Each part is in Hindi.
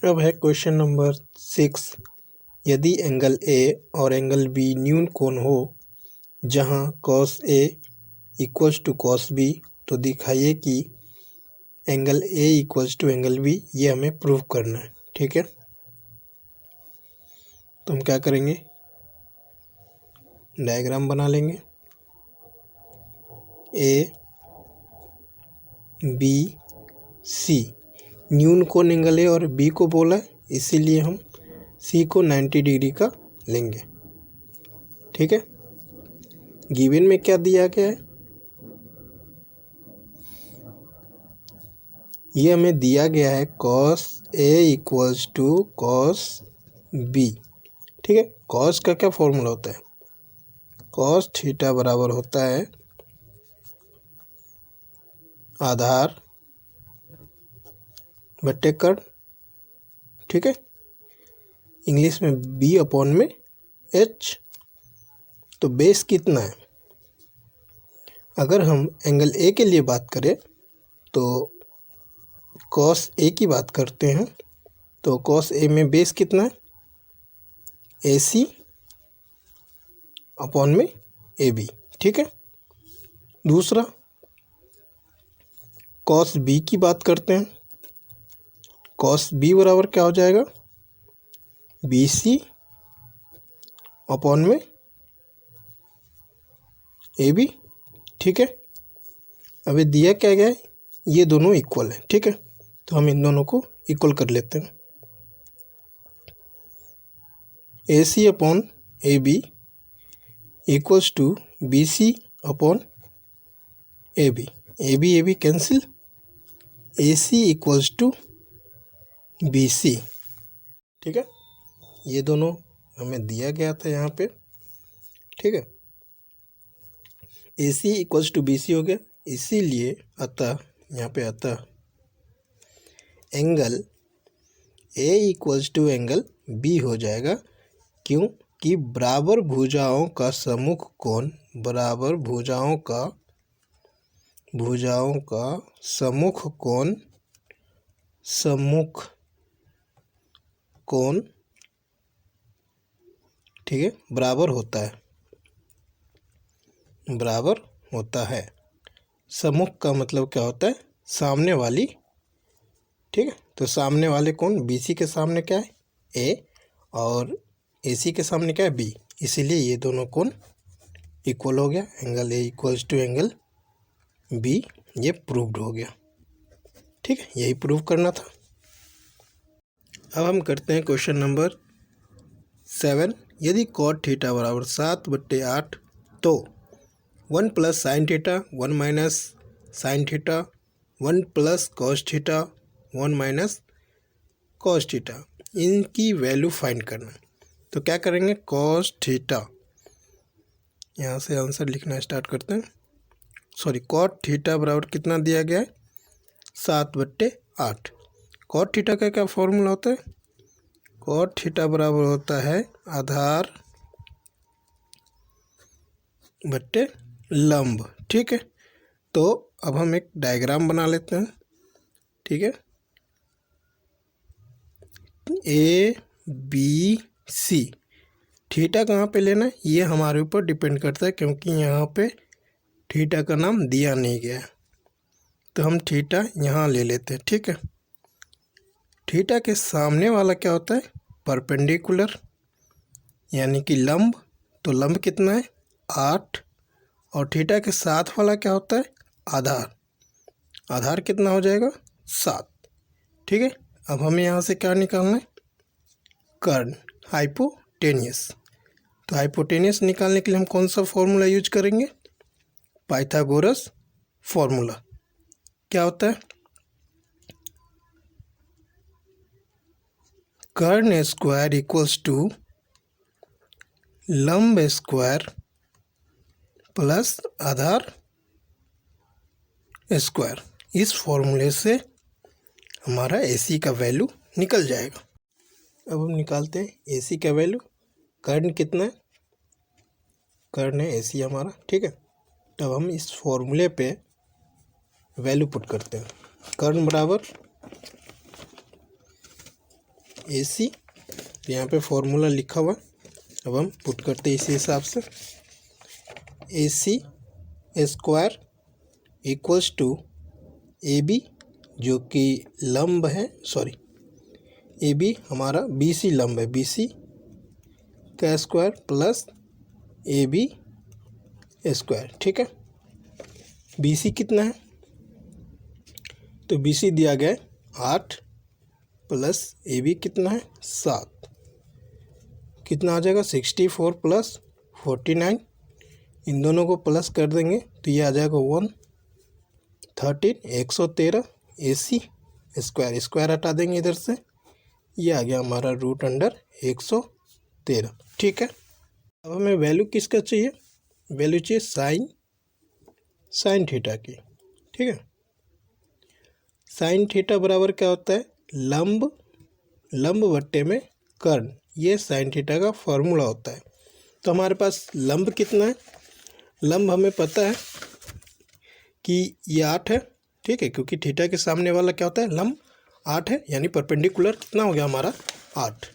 अब है क्वेश्चन नंबर 6। यदि एंगल ए और एंगल बी न्यून कोण हो जहां cos A equals to cos B, तो दिखाइए कि angle A equals to angle B, ये हमें प्रूव करना है। ठीक है, तो हम क्या करेंगे, डायग्राम बना लेंगे। ए बी सी, न्यून कोण एंगल ए और बी को बोला है, इसीलिए हम सी को 90 डिग्री का लेंगे। ठीक है, गिवन में क्या दिया गया है, ये हमें दिया गया है cos A equals to cos B। ठीक है, cos का क्या फॉर्मूला होता है, cos थीटा बराबर होता है आधार बट्टे कर्ण। ठीक है, इंग्लिश में B अपॉन में H। तो बेस कितना है, अगर हम एंगल A के लिए बात करें तो cos A की बात करते हैं, तो cos A में बेस कितना है, AC अपॉन में AB। ठीक है, दूसरा cos B की बात करते हैं, cos B बराबर क्या हो जाएगा, BC अपॉन में AB। ठीक है, अभी दिया क्या गया है, ये दोनों इक्वल है। ठीक है, तो हम इन दोनों को इक्वल कर लेते हैं। AC upon AB equals to BC upon AB। AB cancel, AC equals to BC। ठीक है, ये दोनों हमें दिया गया था यहाँ पे। ठीक है, AC इक्वल्स टू BC हो गया, इसीलिए अतः यहाँ पे अतः angle A equals to angle B हो जाएगा। क्यों कि बराबर भुजाओं का सम्मुख कोण, बराबर भुजाओं का सम्मुख कोण ठीक है बराबर होता है। सम्मुख का मतलब क्या होता है, सामने वाली। ठीक है, तो सामने वाले कोण BC के सामने क्या है A और AC के सामने क्या है B, इसीलिए ये दोनों कोण इक्वल हो गया। Angle A equals to angle B, ये प्रूव्ड हो गया। ठीक है, यही प्रूव करना था। अब हम करते हैं क्वेश्चन नंबर 7। यदि cot थीटा बराबर 7/8 तो 1 plus sine theta 1 minus sine theta 1 plus cos theta 1 minus cos theta, इनकी वैल्यू फाइंड करना। तो क्या करेंगे, कॉस थीटा, यहाँ से आंसर लिखना स्टार्ट करते हैं। कॉट थीटा बराबर कितना दिया गया है, 7/8। कॉट थीटा का क्या फॉर्मूला होता है, कॉट थीटा बराबर होता है आधार बट्टे लंब। ठीक है, तो अब हम एक डायग्राम बना लेते हैं। ठीक है, ABC, थीटा कहाँ पे लेना है ये हमारे ऊपर डिपेंड करता है, क्योंकि यहाँ पे थीटा का नाम दिया नहीं गया है, तो हम थीटा यहाँ ले लेते हैं। ठीक है, थीटा के सामने वाला क्या होता है, परपेंडिकुलर यानी कि लंब। तो लंब कितना है 8, और थीटा के साथ वाला क्या होता है, आधार कितना हो जाएगा 7। ठीक है, अब हमें यहाँ से क्या निकालना है, कर्ण, हाइपोटेनियस। तो हाइपोटेनियस निकालने के लिए हम कौन सा फॉर्मूला यूज करेंगे, पाइथागोरस फॉर्मूला। क्या होता है, कर्ण स्क्वायर इक्वल्स टू लंब स्क्वायर प्लस आधार स्क्वायर। इस फॉर्मूले से हमारा AC का वैल्यू निकल जाएगा। अब हम निकालते हैं AC का वैल्यू। कर्ण कितना है, कर्ण है AC हमारा। ठीक है, तब हम इस फॉर्मूले पे वैल्यू पुट करते हैं। कर्ण बराबर AC, यहाँ पे फॉर्मूला लिखा हुआ, अब हम पुट करते हैं इसी हिसाब से। AC square equals to AB जो कि लंब है, सॉरी AB हमारा BC लंब है, BC का स्क्वायर प्लस AB स्क्वायर। ठीक है, BC कितना है, तो BC दिया गया 8 प्लस AB कितना है 7, कितना आ जाएगा 64 प्लस 49, इन दोनों को प्लस कर देंगे तो ये आ जाएगा 113, 113 AC स्क्वायर, स्क्वायर हटा देंगे इधर से, ये आ गया हमारा रूट अंडर 113। ठीक है, अब हमें वैल्यू किसका चाहिए, वैल्यू चाहिए साइन थीटा की। ठीक है, साइन थीटा बराबर क्या होता है, लंब बट्टे में कर्ण, ये साइन थीटा का फॉर्मूला होता है। तो हमारे पास लंब कितना है, लंब हमें पता है कि ये 8 है। ठीक है, क्योंकि थीटा के सामने वाला क्या होता है, लंब 8 है, यानी परपेंडिकुलर कितना हो गया हमारा 8।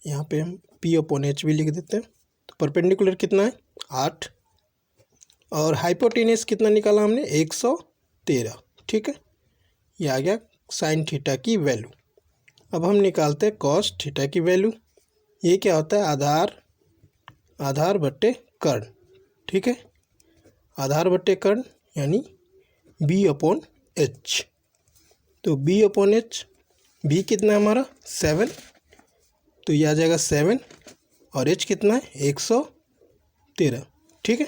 यहाँ पे हम P/H भी लिख देते हैं। तो परपेंडिकुलर कितना है 8, और हाइपोटेनस कितना निकाला हमने 113। ठीक है, ये आ गया साइन थीटा की वैल्यू। अब हम निकालते हैं कॉस थीटा की वैल्यू। ये क्या होता है, आधार बट्टे कर्ण। ठीक है, आधार बट्टे कर्ण यानी B/H। तो B/H, B कितना है हमारा 7, तो ये आ जाएगा 7, और H कितना है 113। ठीक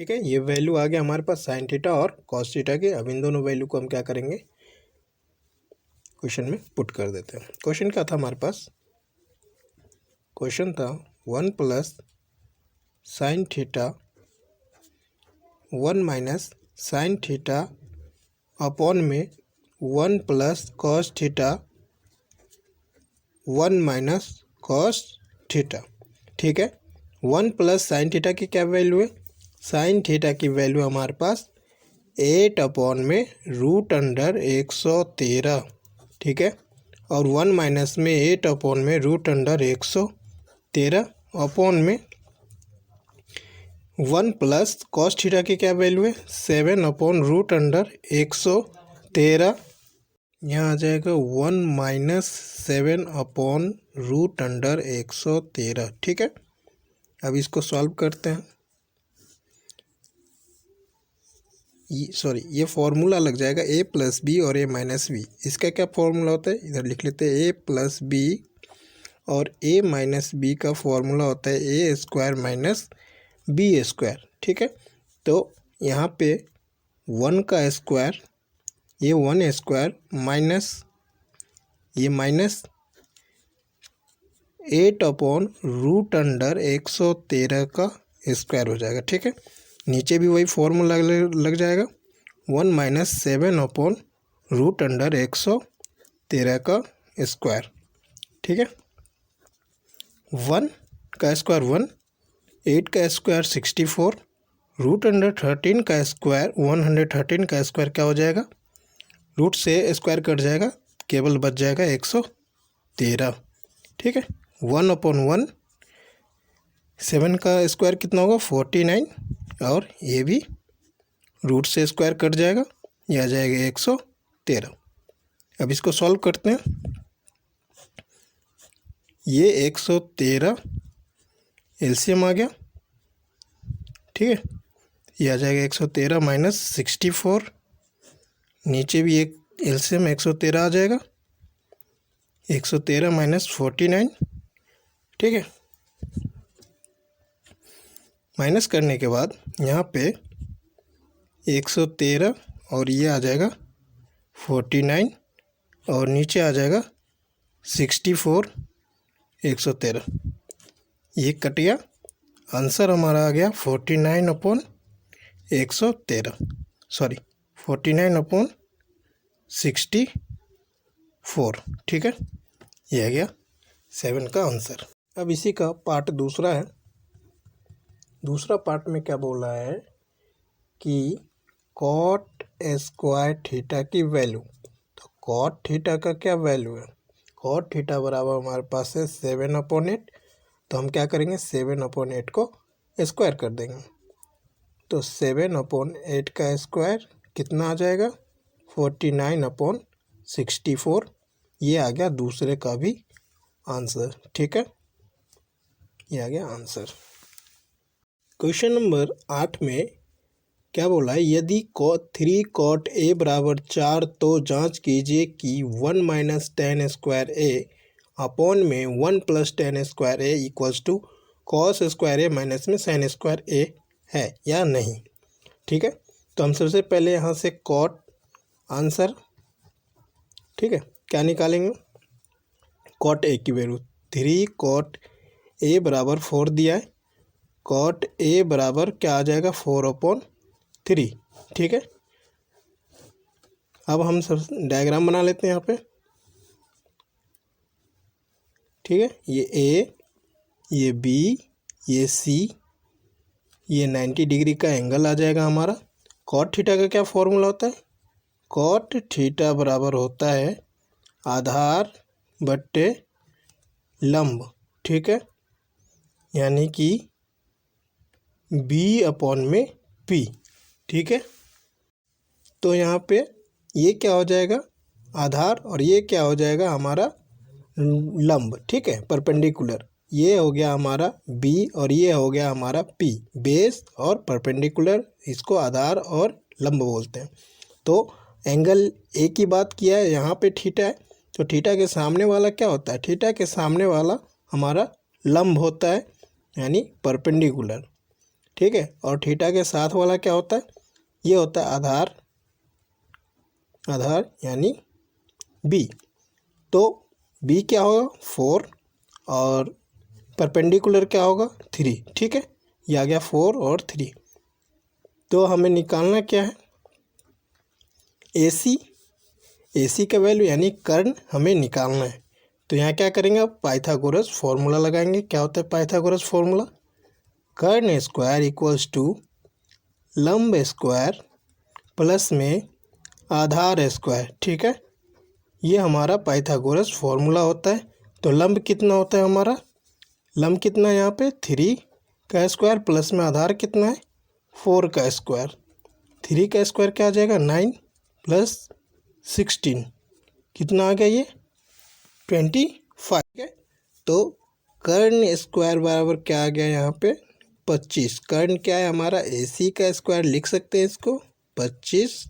है, ये वैल्यू आ गया हमारे पास साइन थीटा और कॉस थीटा के। अब इन दोनों वैल्यू को हम क्या करेंगे, क्वेश्चन में पुट कर देते हैं। क्वेश्चन क्या था हमारे पास, क्वेश्चन था 1 plus sine theta 1 minus sine theta upon में 1 plus cos theta 1 minus cos theta. ठीक है, 1 प्लस साइन थीटा की क्या वैल्यू है, साइन थीटा की वैल्यू हमारे पास 8 अपॉन में रूट अंडर 113। ठीक है, और 1 माइनस में 8 अपॉन में रूट अंडर 113 अपॉन में 1 प्लस कॉस थीटा की क्या वैल्यू है 7 अपॉन रूट अंडर 113। यहाँ आ जाएगा 1 माइनस 7 अपॉन रूट अंडर 113। ठीक है, अब इसको सॉल्व करते हैं। ये फॉर्मूला लग जाएगा a प्लस बी और a माइनस बी। इसका क्या फॉर्मूला होता है, इधर लिख लेते हैं a प्लस बी, और a माइनस बी का फॉर्मूला होता है a square minus B square. ठीक है, तो यहाँ पे 1 का स्क्वायर, ये 1 स्क्वायर माइनस ये माइनस 8 अपॉन रूट अंडर 113 का स्क्वायर हो जाएगा। ठीक है, नीचे भी वही फॉर्मूला लग जाएगा 1 माइनस 7 अपॉन रूट अंडर 113 का स्क्वायर। ठीक है, 1 का स्क्वायर 1, 8 का स्क्वायर 64, रूट अंडर 13 का स्क्वायर 113 का स्क्वायर क्या हो जाएगा, रूट से स्क्वायर कट जाएगा, केवल बच जाएगा 113। ठीक है, 1 अपॉन 1, 7 का स्क्वायर कितना होगा 49, और ये भी रूट से स्क्वायर कट जाएगा, ये आ जाएगा 113। अब इसको सॉल्व करते हैं। ये 113 एलसीएम आ गया। ठीक है, ये आ जाएगा 113 माइनस 64, नीचे भी एक एलसीएम 113 आ जाएगा, 113 माइनस 49। ठीक है, माइनस करने के बाद यहाँ पे 113 और ये आ जाएगा 49, और नीचे आ जाएगा 64, 113, ये कट गया। आंसर हमारा आ गया 49 अपॉन 113, सॉरी 49 अपॉन 64। ठीक है, ये आ गया 7 का आंसर। अब इसी का पार्ट दूसरा है। दूसरा पार्ट में क्या बोला है कि कॉट स्क्वायर थीटा की वैल्यू। तो कॉट थीटा का क्या वैल्यू है, कॉट थीटा बराबर हमारे पास है 7/8। तो हम क्या करेंगे, 7/8 को स्क्वायर कर देंगे। तो 7/8 का स्क्वायर कितना आ जाएगा, 49/64। ये आ गया दूसरे का भी आंसर। ठीक है, ये आ गया आंसर। क्वेश्चन नंबर 8 में क्या बोला है, यदि 3 cot a बराबर 4 तो जांच कीजिए कि 1 minus tan square A upon में 1 plus tan square A equals to cos square A minus में साइन स्क्वायर ए है या नहीं। ठीक है, तो हम सबसे पहले यहाँ से कॉट आंसर, ठीक है, क्या निकालेंगे, कॉट ए की वैल्यू 3 cot ए बराबर 4 दिया है, कॉट ए बराबर क्या आ जाएगा 4/3। ठीक है, अब हम सब डायग्राम बना लेते हैं यहाँ पे। ठीक है, ये ए, ये बी, ये सी, ये 90 डिग्री का एंगल आ जाएगा हमारा। कॉट थीटा का क्या फॉर्मूला होता है, कॉट थीटा बराबर होता है आधार बट्टे लंब। ठीक है, यानी कि बी अपॉन में पी। ठीक है, तो यहाँ पे ये क्या हो जाएगा आधार और ये क्या हो जाएगा हमारा लंब। ठीक है, परपेंडिकुलर। ये हो गया हमारा बी और ये हो गया हमारा पी, बेस और परपेंडिकुलर, इसको आधार और लंब बोलते हैं। तो एंगल ए की बात किया है, यहाँ पे थीटा है, तो थीटा के सामने वाला क्या होता है, थीटा के सामने वाला हमारा लंब होता है यानी परपेंडिकुलर। ठीक है, और थीटा के साथ वाला क्या होता है, ये होता है आधार, आधार यानी बी। तो बी क्या होगा 4 और परपेंडिकुलर क्या होगा 3। ठीक है, ये आ गया 4 और 3। तो हमें निकालना क्या है, AC, AC का वैल्यू यानी कर्ण हमें निकालना है। तो यहाँ क्या करेंगे, अब पाइथागोरस फॉर्मूला लगाएंगे। क्या होता है पाइथागोरस फॉर्मूला, कर्ण स्क्वायर इक्वल्स टू लंब स्क्वायर प्लस में आधार स्क्वायर। ठीक है, ये हमारा पाइथागोरस फॉर्मूला होता है। तो लंब कितना होता है हमारा, लंब कितना है यहाँ पे 3 का स्क्वायर प्लस में आधार कितना है 4 का स्क्वायर। 3 का स्क्वायर क्या आ जाएगा 9 प्लस 16 कितना आ गया ये 25 है। तो कर्ण स्क्वायर बराबर क्या आ गया यहाँ पे 25। कर्ण क्या है हमारा AC का स्क्वायर लिख सकते हैं इसको 25।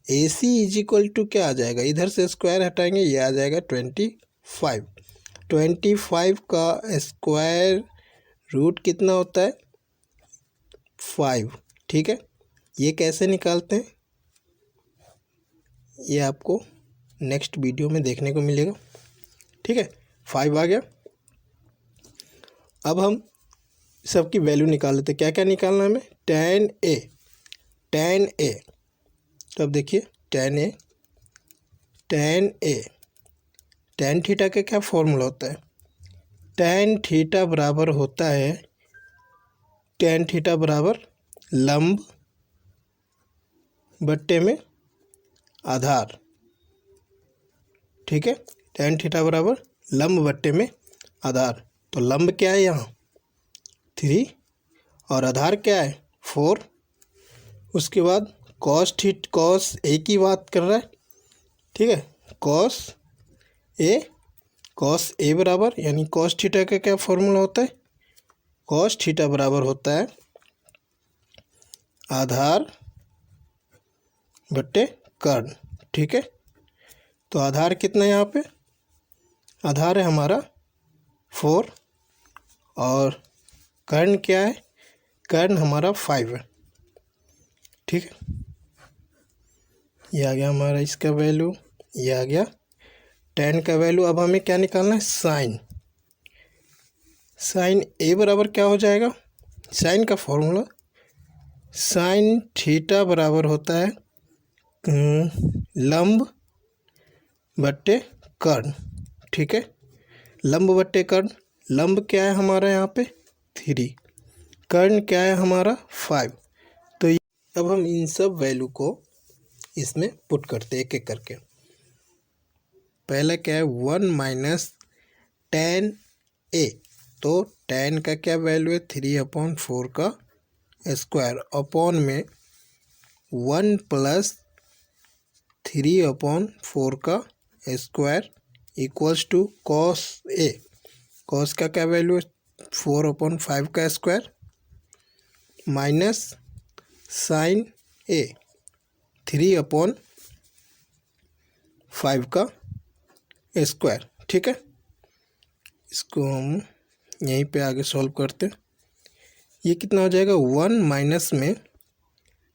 AC इज इक्वल टू क्या आ जाएगा, इधर से स्क्वायर हटाएंगे, ये आ जाएगा 25। 25 का स्क्वायर रूट कितना होता है 5। ठीक है, ये कैसे निकालते हैं ये आपको नेक्स्ट वीडियो में देखने को मिलेगा। ठीक है, 5 आ गया। अब हम सबकी वैल्यू निकाल लेते हैं। क्या क्या निकालना है हमें, tan A, tan A। तो अब देखिए tan A, tan थीटा का क्या फॉर्मूला होता है, tan थीटा बराबर होता है, tan थीटा बराबर लंब बट्टे में आधार। ठीक है, tan थीटा बराबर लंब बट्टे में आधार। तो लंब क्या है यहाँ 3 और आधार क्या है 4। उसके बाद कॉस ए की बात कर रहा है। ठीक है, कॉस ए बराबर यानी कॉस थीटा का क्या फॉर्मूला होता है, कॉस थीटा बराबर होता है आधार बट्टे कर्ण। ठीक है, तो आधार कितना है यहाँ पे, आधार है हमारा 4 और कर्ण क्या है, कर्ण हमारा 5 है। ठीक है, ये आ गया हमारा इसका वैल्यू, ये आ गया tan का वैल्यू। अब हमें क्या निकालना है साइन, साइन A बराबर क्या हो जाएगा, साइन का फॉर्मूला साइन थीटा बराबर होता है लंब बट्टे कर्ण। ठीक है, लंब बट्टे कर्ण, लंब क्या है हमारा यहाँ पे 3, कर्ण क्या है हमारा 5। तो अब हम इन सब वैल्यू को इसमें पुट करते एक एक करके। पहला क्या है 1 माइनस tan ए, तो tan का क्या वैल्यू है 3/4 का स्क्वायर अपॉन में 1 प्लस 3/4 का square equals to cos A. Cos का क्या वैल्यू है 4/5 का स्क्वायर माइनस साइन ए 3/5 का स्क्वायर। ठीक है, इसको हम यहीं पे आगे सॉल्व करते हैं। ये कितना हो जाएगा 1 माइनस में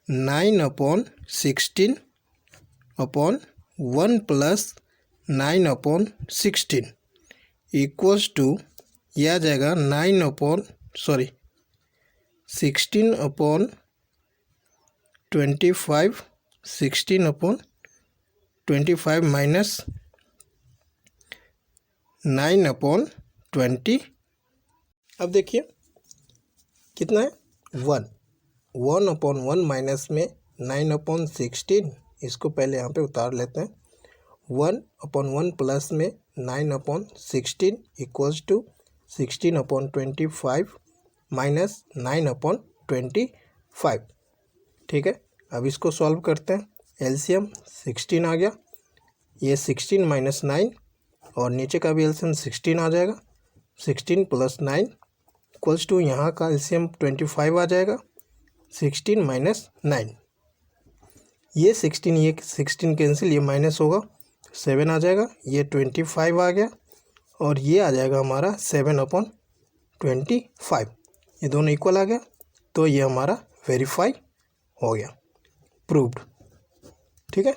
9/16 अपॉन 1 प्लस 9/16 इक्वल्स टू यह आ जाएगा 16/25 16/25 माइनस 9/20। अब देखिए कितना है 1/1 माइनस में 9/16, इसको पहले यहाँ पे उतार लेते हैं। 1/1 प्लस में 9/16 इक्वल्स टू 16/25 माइनस 9/25। ठीक है, अब इसको सॉल्व करते हैं। एलसीएम 16 आ गया, ये 16 माइनस 9 और नीचे का भी एलसीएम 16 आ जाएगा। 16 प्लस 9 इक्वल्स टू यहाँ का एलसीएम 25 आ जाएगा। 16 माइनस 9, ये 16 कैंसिल, ये माइनस होगा 7 आ जाएगा। ये 25 आ गया और ये आ जाएगा हमारा 7/25। ये दोनों इक्वल आ गया, तो ये हमारा वेरीफाई हो गया, प्रूव्ड। ठीक है,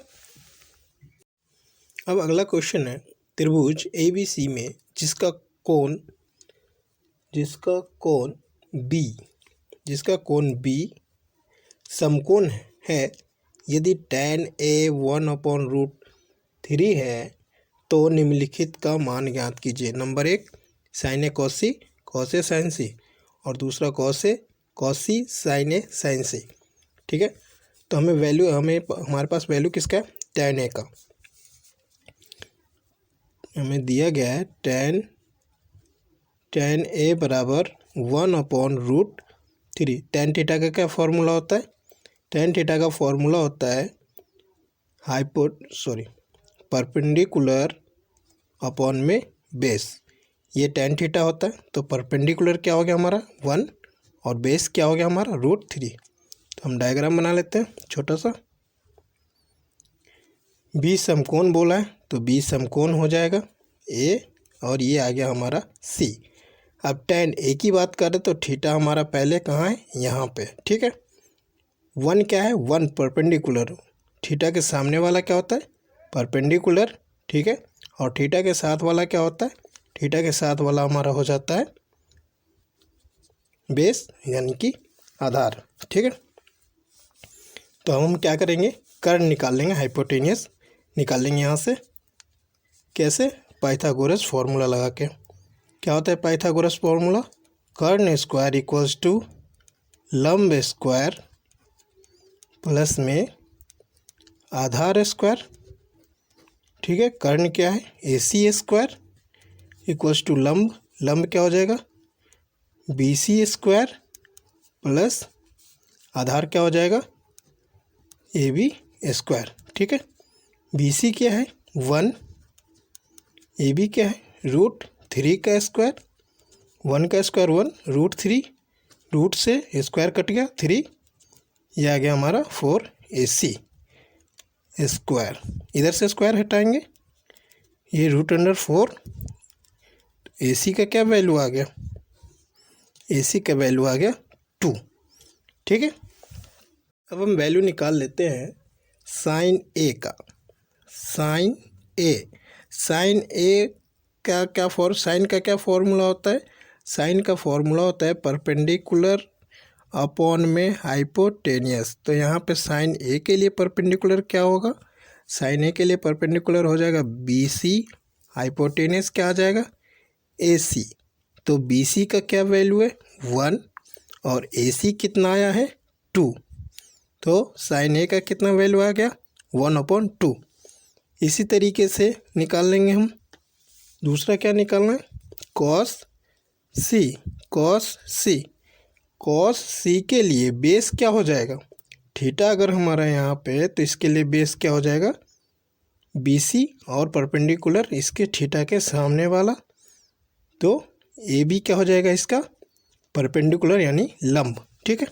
अब अगला क्वेश्चन है त्रिभुज ABC में जिसका कोण B समकोण है, यदि tan A 1/√3 है तो निम्नलिखित का मान ज्ञात कीजिए। Number 1 sin A cos C cos A sin C और दूसरा cos A cos C sin A sin C। ठीक है, तो हमारे पास वैल्यू किसका है tan A का। हमें दिया गया है tan A बराबर 1/√3। tan थीटा का क्या फॉर्मूला होता है, tan थीटा का फॉर्मूला होता है परपेंडिकुलर अपॉन में बेस। ये tan थीटा होता है, तो परपेंडिकुलर क्या हो गया हमारा 1 और बेस क्या हो गया हमारा √3। तो हम डायग्राम बना लेते हैं छोटा सा। बी समकोण बोला है तो बी समकोण हो जाएगा ए और ये आ गया हमारा सी। अब tan ए की बात करें तो थीटा हमारा पहले कहाँ है, यहाँ पे। ठीक है, 1 क्या है 1 परपेंडिकुलर, थीटा के सामने वाला क्या होता है परपेंडिकुलर। ठीक है, और थीटा के साथ वाला क्या होता है, थीटा के साथ वाला हमारा हो जाता है बेस यानी कि आधार। ठीक है, तो हम क्या करेंगे कर्ण निकाल लेंगे, हाइपोटेनियस निकाल लेंगे यहाँ से। कैसे, पाइथागोरस फार्मूला लगा के। क्या होता है पाइथागोरस फार्मूला, कर्ण स्क्वायर इक्वल्स टू लंब स्क्वायर प्लस में आधार स्क्वायर। ठीक है, कर्ण क्या है AC स्क्वायर इक्वल्स टू लंब क्या हो जाएगा BC स्क्वायर प्लस आधार क्या हो जाएगा AB स्क्वायर। ठीक है, BC क्या है 1, AB क्या है √3 का स्क्वायर, 1 का स्क्वायर 1 √3, रूट से स्क्वायर कट गया 3, ये आ गया हमारा 4AC स्क्वायर। इधर से स्क्वायर हटाएंगे, ये √4, AC का क्या वैल्यू आ गया, AC का वैल्यू आ गया 2। ठीक है, अब हम वैल्यू निकाल लेते हैं साइन A का। साइन A का साइन का क्या फॉर्मूला होता है, साइन का फॉर्मूला होता है परपेंडिकुलर अपॉन में हाइपोटेनियस। तो यहाँ पे साइन A के लिए परपेंडिकुलर क्या होगा, साइन A के लिए परपेंडिकुलर हो जाएगा BC, हाइपोटेनियस क्या आ जाएगा AC। तो BC का क्या वैल्यू है 1 और AC कितना आया है 2, तो साइन A का कितना वैल्यू आ गया 1/2। इसी तरीके से निकाल लेंगे हम। दूसरा क्या निकालना है, कॉस सी। कॉस सी के लिए बेस क्या हो जाएगा, थीटा अगर हमारा यहाँ पे, तो इसके लिए बेस क्या हो जाएगा, BC और परपेंडिकुलर इसके थीटा के सामने वाला, तो AB क्या हो जाएगा इसका, परपेंडिकुलर यानी लंब। ठीक है,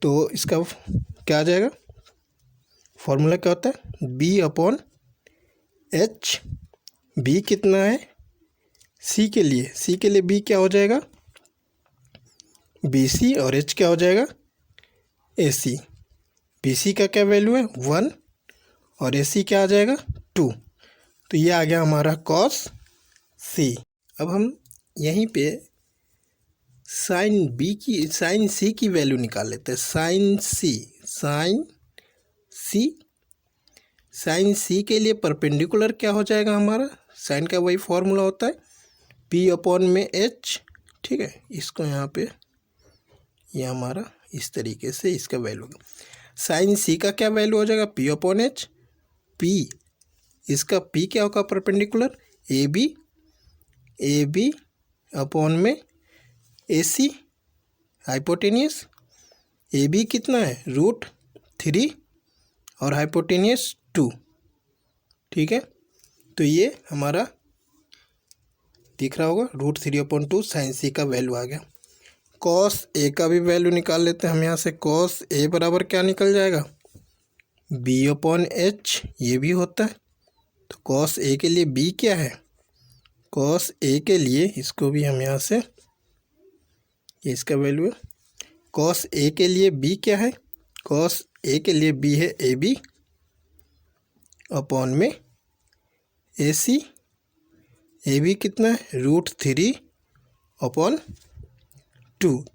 तो इसका क्या आ जाएगा, फॉर्मूला क्या होता है, B/H। B कितना है, C के लिए B क्या हो जाएगा, BC, और H क्या हो जाएगा, AC। BC का क्या वैल्यू है 1 और AC क्या आ जाएगा 2। तो ये आ गया हमारा कॉस C। अब हम यहीं पे साइन C की वैल्यू निकाल लेते हैं। साइन C के लिए परपेंडिकुलर क्या हो जाएगा हमारा, साइन का वही फॉर्मूला होता है P/H। ठीक है, इसको यहाँ पे ये हमारा इस तरीके से इसका वैल्यू होगा। साइन C का क्या वैल्यू हो जाएगा, P/H। P इसका P क्या होगा, परपेंडिकुलर AB अपॉन में AC हाइपोटेनियस। AB कितना है √3 और हाइपोटेनियस 2। ठीक है, तो ये हमारा दिख रहा होगा √3/2 साइन C का वैल्यू आ गया। कॉस A का भी वैल्यू निकाल लेते हैं हम यहाँ से। कॉस A बराबर क्या निकल जाएगा, B/H। ये भी होता है, तो कॉस A के लिए B क्या है, कॉस A के लिए इसको भी हम यहाँ से, ये इसका वैल्यू है। कॉस A के लिए B क्या है, कॉस A के लिए B है AB अपॉन में AC। AB कितना है √3/2,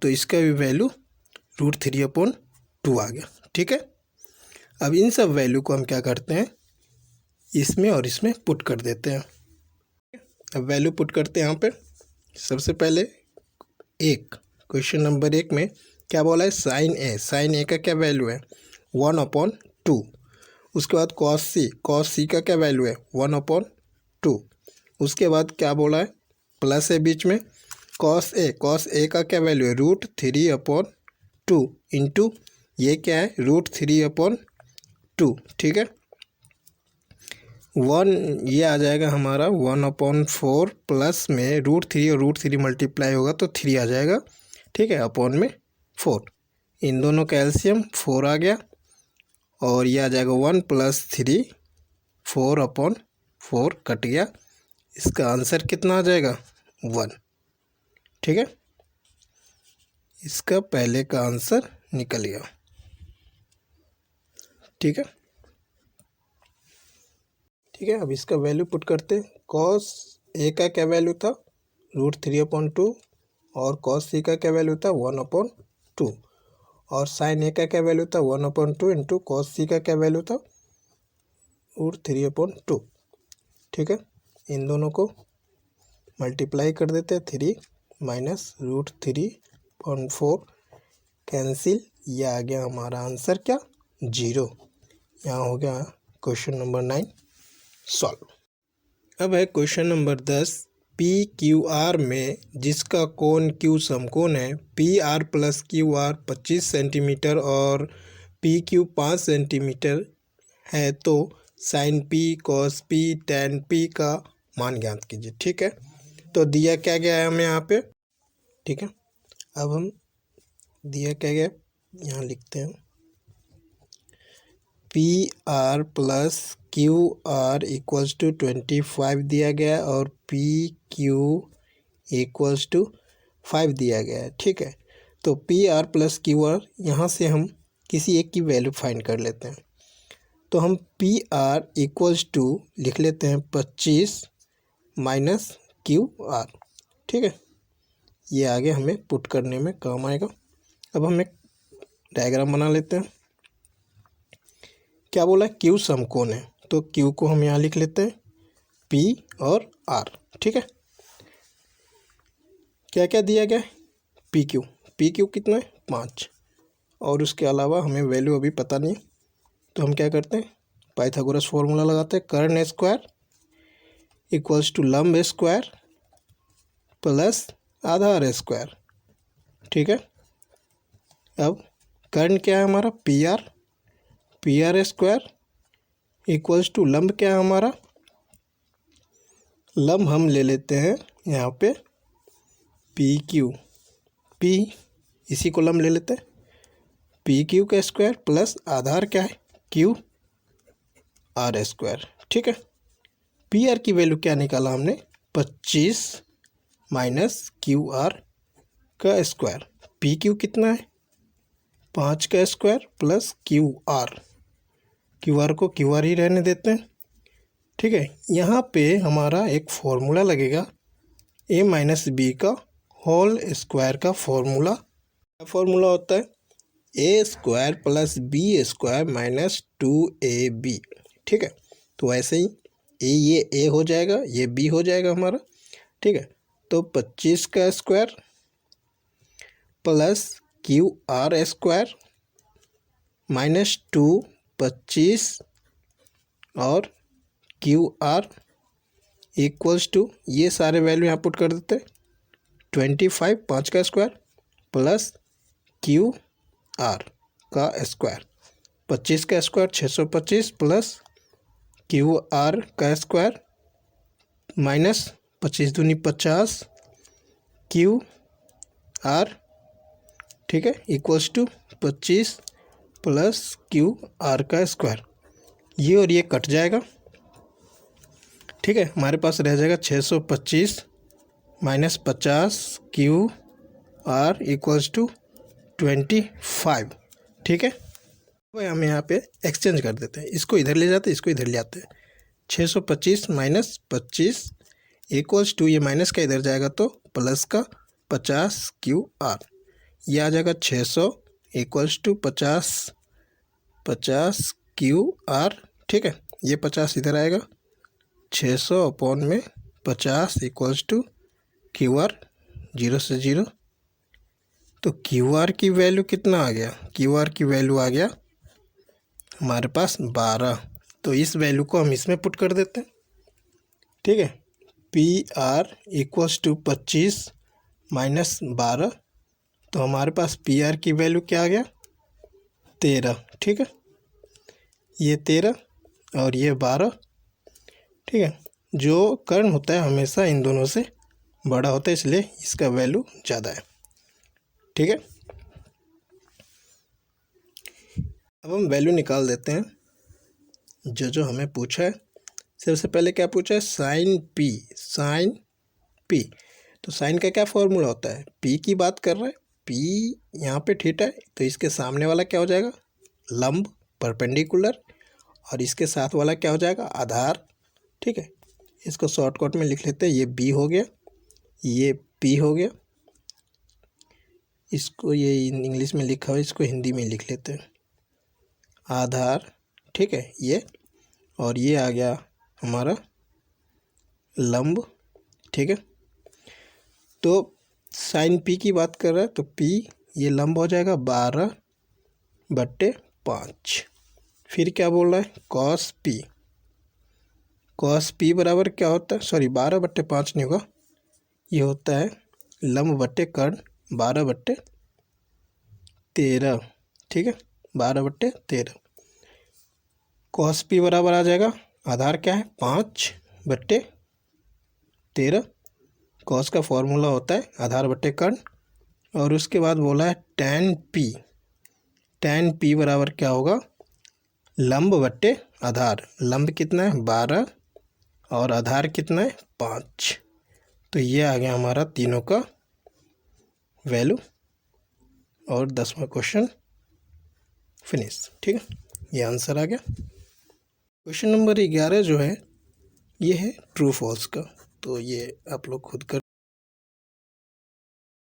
तो इसका भी वैल्यू √3/2 आ गया। ठीक है, अब इन सब वैल्यू को हम क्या करते हैं, इसमें और इसमें पुट कर देते हैं। अब वैल्यू पुट करते हैं यहाँ पे। सबसे पहले क्वेश्चन नंबर 1 में क्या बोला है, साइन ए का क्या वैल्यू है 1/2। उसके बाद कॉस सी का क्या वैल्यू है 1/2। उसके बाद क्या बोला है, प्लस है बीच में, कॉस ए का क्या वैल्यू है √3/2 इंटू ये क्या है √3/2। ठीक है, 1 ये आ जाएगा हमारा 1/4 प्लस में √3 और √3 मल्टीप्लाई होगा तो 3 आ जाएगा। ठीक है, अपॉन में 4, इन दोनों का एलसीएम 4 आ गया, और ये आ जाएगा 1 + 3 4/4 कट गया। इसका आंसर कितना आ जाएगा 1। ठीक है, इसका पहले का आंसर निकल गया। ठीक है, अब इसका वैल्यू पुट करते हैं। कॉस A का क्या वैल्यू था √3/2 और कॉस C का क्या वैल्यू था 1/2 और साइन A का क्या वैल्यू था 1/2 इंटू कॉस C का क्या वैल्यू था √3/2। ठीक है, इन दोनों को मल्टीप्लाई कर देते हैं, 3 माइनस √3/4 कैंसिल, ये आ गया हमारा आंसर क्या 0। यहाँ हो गया क्वेश्चन नंबर 9 सॉल्व। अब है क्वेश्चन नंबर 10। PQR में जिसका कोण Q समकोण है, PR + QR 25 सेंटीमीटर और PQ 5 सेंटीमीटर है, तो sign P cos P tan P का मान ज्ञात कीजिए। ठीक है, तो दिया क्या गया है हमें यहाँ पे। ठीक है, अब हम दिया क्या गया यहाँ लिखते हैं, PR + QR = 25 दिया गया है और PQ = 5 दिया गया है। ठीक है, तो PR + QR यहाँ से हम किसी एक की वैल्यू फाइंड कर लेते हैं। तो हम PR = लिख लेते हैं 25 माइनस QR। ठीक है, ये आगे हमें पुट करने में काम आएगा। अब हम एक डायग्राम बना लेते हैं। क्या बोला, Q समकोण है, तो Q को हम यहाँ लिख लेते हैं P और R। ठीक है, क्या क्या दिया गया है, PQ कितना है 5, और उसके अलावा हमें वैल्यू अभी पता नहीं, तो हम क्या करते हैं पाइथागोरस फॉर्मूला लगाते हैं, कर्ण स्क्वायर इक्वल्स टू लंब स्क्वायर प्लस आधार स्क्वायर। ठीक है, अब कर्ण क्या है हमारा, P R square equals to लंब क्या है हमारा, लंब हम ले लेते हैं यहाँ पे पी क्यू, पी इसी को लंब ले लेते हैं, पी क्यू का स्क्वायर प्लस आधार क्या है क्यू आर स्क्वायर। ठीक है, पी आर की वैल्यू क्या निकाला हमने, 25 माइनस क्यू आर का स्क्वायर। पी क्यू कितना है, 5 का स्क्वायर प्लस क्यू आर को क्यू आर ही रहने देते हैं। ठीक है, यहाँ पे हमारा एक फॉर्मूला लगेगा ए माइनस बी का होल स्क्वायर का फॉर्मूला। फॉर्मूला होता है a square plus b square minus 2ab। ठीक है, तो ऐसे ही ये ए हो जाएगा, ये बी हो जाएगा हमारा। ठीक है, तो 25 का square plus Q are square minus 2 25 और क्यू आर इक्वल्स टू, ये सारे वैल्यू यहाँ पुट कर देते हैं, 25 5 का स्क्वायर प्लस क्यू आर का स्क्वायर, 25 का स्क्वायर 625 प्लस क्यू आर का स्क्वायर माइनस 25 दूनी 50 क्यू आर। ठीक है, equals to 25 plus Q R का स्क्वायर, ये और ये कट जाएगा। ठीक है, हमारे पास रह जाएगा 625 minus 50 Q R equals to 25। ठीक है, तो हम यहाँ पे एक्सचेंज कर देते हैं, इसको इधर ले जाते हैं, इसको इधर ले आते हैं। 625 माइनस 25 इक्वल्स टू, ये माइनस का इधर जाएगा तो प्लस का 50 क्यू आर, ये आ जाएगा 600 इक्वल्स टू 50 क्यू आर। ठीक है, ये 50 इधर आएगा, 600 अपॉन में 50 इक्वल्स टू क्यू आर, 0 से 0, तो क्यू आर की वैल्यू कितना आ गया, क्यू आर की वैल्यू आ गया हमारे पास 12। तो इस वैल्यू को हम इसमें पुट कर देते हैं। ठीक है, P R equals to 25 minus 12, तो हमारे पास पी आर की वैल्यू क्या आ गया, 13। ठीक है, ये 13 और ये 12। ठीक है, जो कर्ण होता है हमेशा इन दोनों से बड़ा होता है, इसलिए इसका वैल्यू ज़्यादा है। ठीक है, अब हम वैल्यू निकाल देते हैं जो हमें पूछा है। सबसे पहले क्या पूछा है, साइन पी। तो साइन का क्या फॉर्मूला होता है, पी की बात कर रहा है, पी यहाँ पे थीटा है, तो इसके सामने वाला क्या हो जाएगा, लंब परपेंडिकुलर, और इसके साथ वाला क्या हो जाएगा, आधार। ठीक है, इसको शॉर्टकट में लिख लेते हैं, ये बी हो गया, ये पी हो गया, इसको ये इंग्लिश में लिखा हुआ है, इसको हिंदी में लिख लेते हैं, आधार। ठीक है, ये और ये आ गया हमारा लंब। ठीक है, तो साइन पी की बात कर रहा है, तो पी ये लंब हो जाएगा 12/5। फिर क्या बोल रहा है, कॉस पी बराबर क्या होता है, सॉरी 12/5 नहीं होगा, ये होता है लंब बट्टे कर्ण 12/13। ठीक है, 12/13। कॉस पी बराबर आ जाएगा, आधार क्या है 5/13, कॉस का फॉर्मूला होता है आधार बट्टे कर्ण। और उसके बाद बोला है टैन पी बराबर क्या होगा, लंब बट्टे आधार, लंब कितना है 12 और आधार कितना है 5। तो ये आ गया हमारा तीनों का वैल्यू, और 10वां क्वेश्चन फिनिश। ठीक है, ये आंसर आ गया। क्वेश्चन नंबर 11 जो है ये है ट्रू फॉल्स का, तो ये आप लोग खुद कर